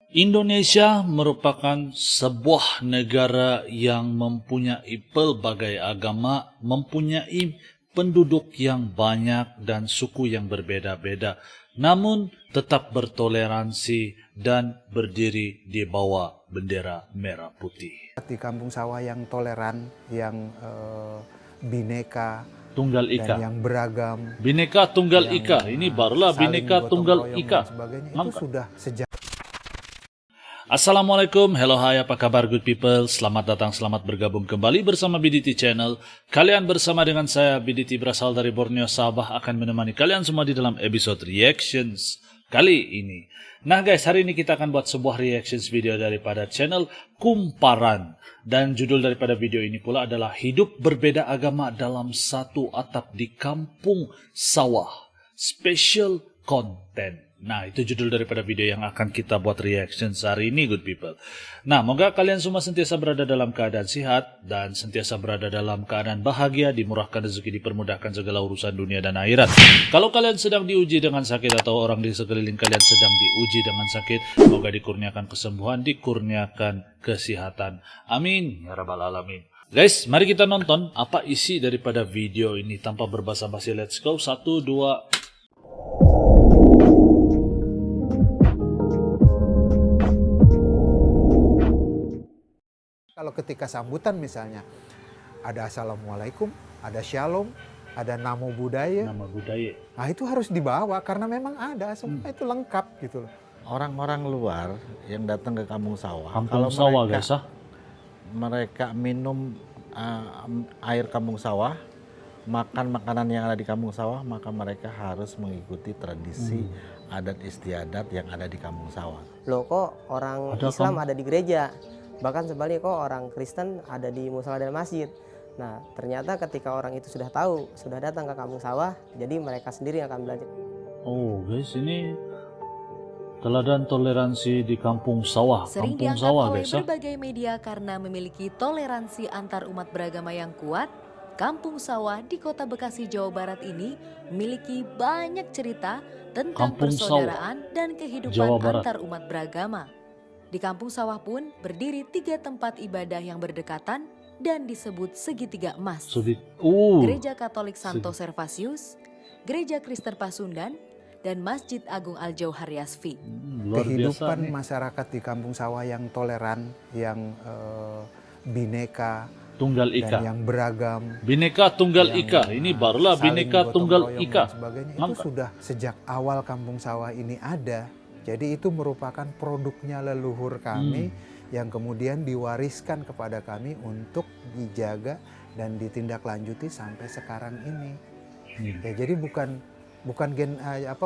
Indonesia merupakan sebuah negara yang mempunyai pelbagai agama, mempunyai penduduk yang banyak dan suku yang berbeda-beda, namun tetap bertoleransi dan berdiri di bawah bendera merah putih. Di kampung sawah yang toleran, yang bineka, Tunggal Ika. dan yang beragam. Bineka Tunggal yang, Ika, ini barulah saling Bineka gotong Tunggal royong Ika. dan sebagainya. Itu Mantap. sudah sejak. Assalamualaikum, hello hai, apa kabar good people? Selamat datang, selamat bergabung kembali bersama BDT Channel. Kalian bersama dengan saya, BDT berasal dari Borneo, Sabah, akan menemani kalian semua di dalam episode reactions kali ini. Nah guys, hari ini kita akan buat sebuah reactions video daripada channel Kumparan. Dan judul daripada video ini pula adalah Hidup Berbeda Agama dalam Satu Atap di Kampung Sawah. Special Content. Nah, itu judul daripada video yang akan kita buat reaction hari ini, good people. Nah, moga kalian semua sentiasa berada dalam keadaan sehat dan sentiasa berada dalam keadaan bahagia, dimurahkan rezeki, dipermudahkan segala urusan dunia dan akhirat. Kalau kalian sedang diuji dengan sakit atau orang di sekeliling kalian sedang diuji dengan sakit, moga dikurniakan kesembuhan, dikurniakan kesehatan. Amin ya rabbal alamin. Guys, mari kita nonton apa isi daripada video ini tanpa berbasa-basi. Let's go. 1, 2. Kalau ketika sambutan misalnya, ada assalamualaikum, ada shalom, ada namo buddhaya. Nama budaya. Nah itu harus dibawa karena memang ada, semua itu lengkap gitu loh. Orang-orang luar yang datang ke kampung sawah, Kampung sawah guys, mereka minum air kampung sawah, makan makanan yang ada di kampung sawah, maka mereka harus mengikuti tradisi adat istiadat yang ada di kampung sawah. Loh kok orang Ada Islam ada di gereja, bahkan sebaliknya kok orang Kristen ada di musala dan masjid. Nah ternyata ketika orang itu sudah tahu, sudah datang ke kampung sawah, jadi mereka sendiri yang akan belajar. Oh guys, ini teladan toleransi di kampung sawah. Sering Kampung diangkat sawah oleh guys. berbagai media karena memiliki toleransi antar umat beragama yang kuat. Kampung sawah di kota Bekasi, Jawa Barat ini memiliki banyak cerita tentang Kampung persaudaraan dan Jawa kehidupan Barat. antar umat beragama. Di kampung sawah pun berdiri 3 tempat ibadah yang berdekatan dan disebut segitiga emas. Gereja Katolik Santo Servasius, Gereja Kristen Pasundan, dan Masjid Agung Al-Jauhar Yasfi. Luar biasa Kehidupan nih. masyarakat di kampung sawah yang toleran, yang bineka, Tunggal dan Ika. yang beragam. Bineka Tunggal yang, Ika. Ini barulah saling Bineka gotong Tunggal royong Ika. dan sebagainya. Itu Mantap. sudah sejak awal kampung sawah ini ada. Jadi itu merupakan produknya leluhur kami yang kemudian diwariskan kepada kami untuk dijaga dan ditindaklanjuti sampai sekarang ini. Ya, jadi bukan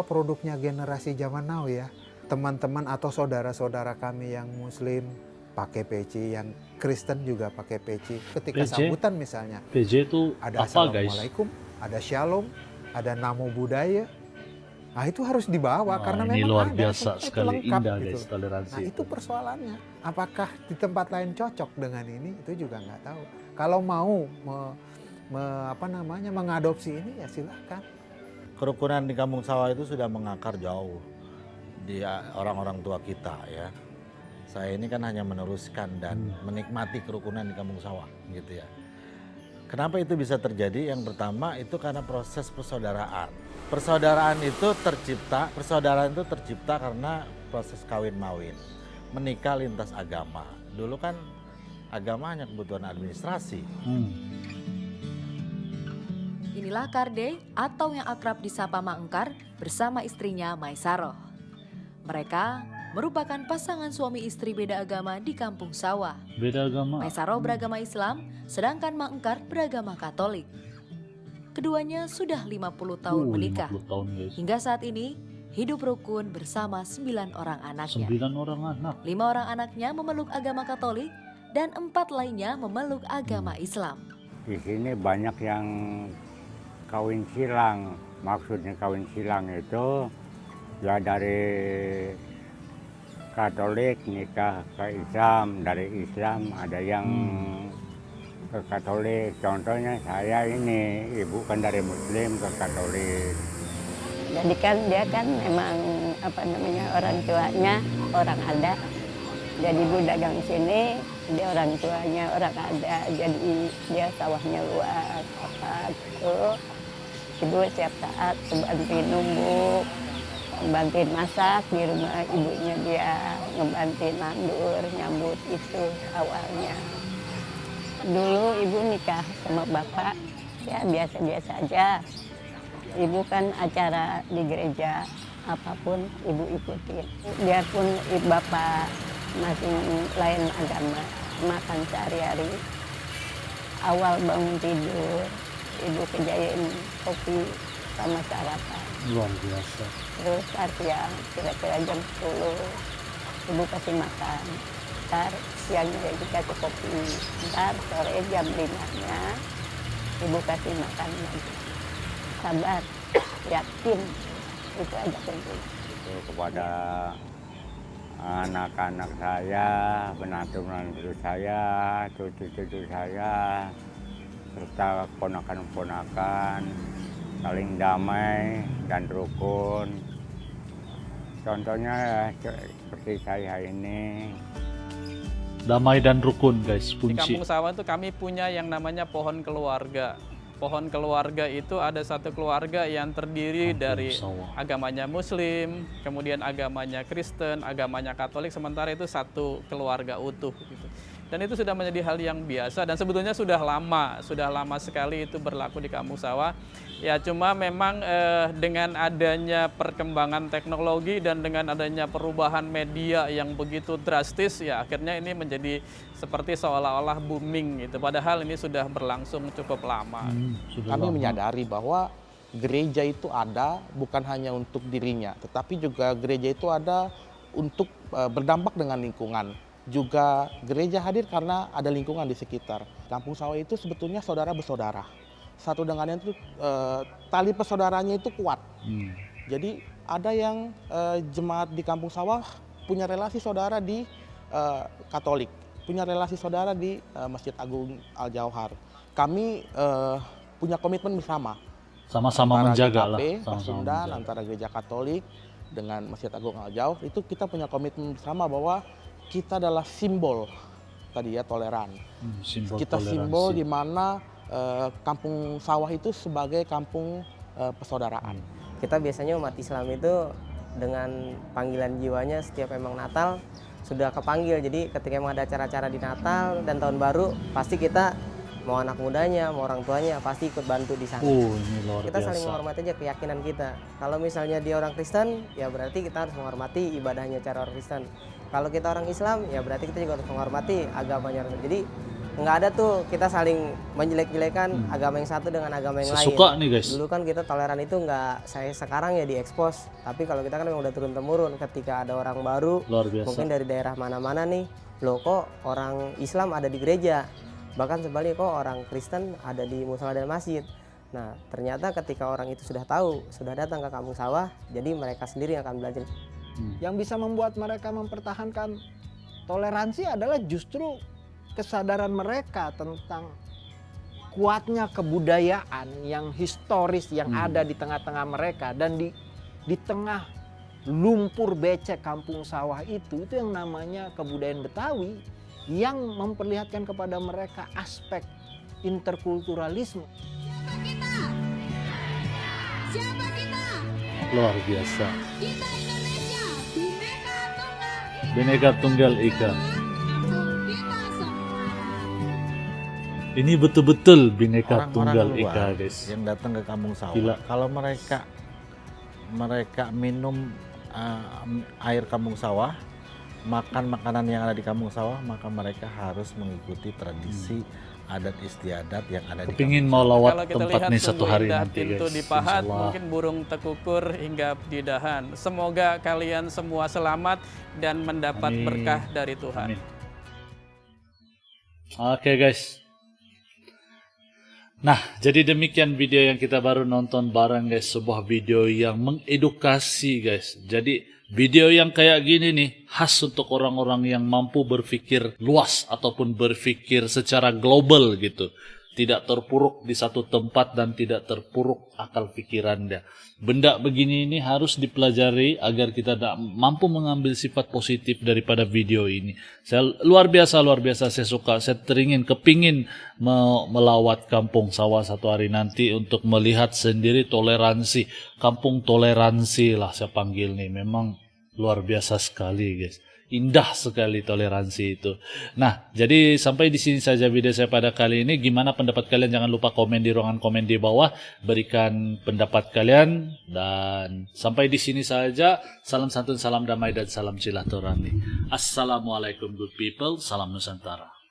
produknya generasi zaman now ya. Teman-teman atau saudara-saudara kami yang Muslim pakai peci, yang Kristen juga pakai peci. Ketika PJ? sambutan misalnya, PJ itu ada apa guys? assalamualaikum, ada shalom, ada namo buddhaya. Nah itu harus dibawa Wah, karena ini memang luar ada, biasa semua itu sekali, lengkap indah gitu. guys toleransi. Nah itu persoalannya. Apakah di tempat lain cocok dengan ini? Itu juga nggak tahu. Kalau mau mengadopsi ini ya silahkan. Kerukunan di kampung sawah itu sudah mengakar jauh di orang-orang tua kita ya. Saya ini kan hanya meneruskan dan menikmati kerukunan di kampung sawah gitu ya. Kenapa itu bisa terjadi? Yang pertama itu karena proses persaudaraan. Persaudaraan itu tercipta karena proses kawin mawin, menikah lintas agama. Dulu kan agama hanya kebutuhan administrasi. Inilah Karde atau yang akrab disapa Ma Engkar bersama istrinya Maisaroh. Mereka merupakan pasangan suami istri beda agama di kampung sawah. Beda agama. Maisaroh beragama Islam, sedangkan Ma Engkar beragama Katolik. Keduanya sudah 50 tahun menikah. 50 tahun guys. Hingga saat ini hidup rukun bersama 9 orang anaknya. 9 orang anak. 5 orang anaknya memeluk agama Katolik dan 4 lainnya memeluk agama Islam. Di sini banyak yang kawin silang. Maksudnya kawin silang itu ya dari Katolik nikah ke Islam, dari Islam ada yang ke Katolik. Contohnya saya ini, ibu kan dari Muslim ke Katolik. Jadi kan dia kan memang orang tuanya orang ada. Jadi ibu dagang di sini, dia orang tuanya orang ada, jadi dia sawahnya luas apa gitu. Ibu setiap saat bantuin numbuk, bantuin masak di rumah ibunya dia, ngebantuin nandur, nyambut itu awalnya. Dulu ibu nikah sama bapak, ya biasa-biasa aja. Ibu kan acara di gereja, apapun ibu ikutin. Biarpun bapak masih lain agama, makan sehari-hari. Awal bangun tidur, ibu kerjain kopi sama sarapan. Luar biasa. Terus siang, kira-kira jam 10, ibu kasih makan. Ntar siangnya ibu kasih kopi. Ntar sore jam 5-nya, ibu kasih makan lagi. Sabar, yakin, itu aja penting. Itu kepada anak-anak saya, menantu-menantu saya, cucu-cucu saya, serta ponakan-ponakan, saling damai dan rukun. Contohnya ya seperti saya ini. Damai dan rukun guys, Di kunci. Kampung Sawah itu kami punya yang namanya pohon keluarga. Pohon keluarga itu ada satu keluarga yang terdiri Kampung dari Sawah. agamanya Muslim, kemudian agamanya Kristen, agamanya Katolik, sementara itu satu keluarga utuh gitu. Dan itu sudah menjadi hal yang biasa dan sebetulnya sudah lama sekali itu berlaku di Kampung Sawah. Ya cuma memang dengan adanya perkembangan teknologi dan dengan adanya perubahan media yang begitu drastis, ya akhirnya ini menjadi seperti seolah-olah booming gitu. Padahal ini sudah berlangsung cukup lama. Sudah Kami lama. menyadari bahwa gereja itu ada bukan hanya untuk dirinya, tetapi juga gereja itu ada untuk berdampak dengan lingkungan. Juga gereja hadir karena ada lingkungan di sekitar. Kampung Sawah itu sebetulnya saudara bersaudara. Satu dengan yang itu tali persaudaranya itu kuat. Jadi ada yang jemaat di Kampung Sawah punya relasi saudara di Katolik, punya relasi saudara di Masjid Agung Al-Jauhar. Kami punya komitmen bersama. Sama-sama Antara menjaga lah. GKP, Sama-sama Pasundan, menjaga. antara Gereja Katolik dengan Masjid Agung Al-Jauhar, itu kita punya komitmen bersama bahwa kita adalah simbol tadi ya toleran. Simbol Kita toleransi. simbol di mana Kampung Sawah itu sebagai kampung persaudaraan. Kita biasanya umat Islam itu dengan panggilan jiwanya setiap emang Natal sudah kepanggil. Jadi ketika emang ada acara-acara di Natal dan Tahun Baru, pasti kita mau anak mudanya, mau orang tuanya pasti ikut bantu di sana. Ini luar Kita biasa. saling menghormati aja keyakinan kita. Kalau misalnya dia orang Kristen, ya berarti kita harus menghormati ibadahnya cara orang Kristen. Kalau kita orang Islam, ya berarti kita juga harus menghormati agamanya. Jadi nggak ada tuh kita saling menjelek-jelekan agama yang satu dengan agama yang Sesuka lain. nih guys. Dulu kan kita toleran itu nggak saya sekarang ya diekspos. Tapi kalau kita kan memang udah turun-temurun. Ketika ada orang baru, Luar biasa. mungkin dari daerah mana-mana nih, loh kok orang Islam ada di gereja. Bahkan sebaliknya kok orang Kristen ada di musola dan masjid. Nah ternyata ketika orang itu sudah tahu, sudah datang ke Kampung Sawah, jadi mereka sendiri yang akan belajar. Yang bisa membuat mereka mempertahankan toleransi adalah justru kesadaran mereka tentang kuatnya kebudayaan yang historis yang ada di tengah-tengah mereka, dan di tengah lumpur becek Kampung Sawah itu yang namanya kebudayaan Betawi yang memperlihatkan kepada mereka aspek interkulturalisme. Siapa kita? Luar biasa. Kita Indonesia, Bhinneka Tunggal Ika. kita semua. Ini betul-betul Bhinneka Tunggal Orang-orang Ika luar guys. yang datang ke Kampung Sawah, Gila. kalau mereka minum air Kampung Sawah, makan makanan yang ada di Kampung Sawah, maka mereka harus mengikuti tradisi adat istiadat yang ada di Kepingin Kampung mau Sawah. lawat Kalau kita tempat lihat nih satu sungguh hari indah nanti pintu guys. dipahat, Insyaallah. mungkin burung tekukur hingga di dahan. Semoga kalian semua selamat dan mendapat Amin. berkah dari Tuhan. Amin. Oke guys. Nah, jadi demikian video yang kita baru nonton bareng guys. Sebuah video yang mengedukasi guys. Jadi video yang kayak gini nih khas untuk orang-orang yang mampu berpikir luas ataupun berpikir secara global gitu. tidak terpuruk di satu tempat dan tidak terpuruk akal pikirannya. Benda begini ini harus dipelajari agar kita mampu mengambil sifat positif daripada video ini. Saya luar biasa saya suka, saya kepingin melawat Kampung Sawah satu hari nanti untuk melihat sendiri toleransi, kampung toleransi lah saya panggil nih. Memang luar biasa sekali guys. Indah sekali toleransi itu. Nah, jadi sampai di sini saja video saya pada kali ini. Gimana pendapat kalian? Jangan lupa komen di ruangan komen di bawah. Berikan pendapat kalian. Dan sampai di sini saja. Salam santun, salam damai, dan salam silaturahmi. Assalamualaikum good people. Salam Nusantara.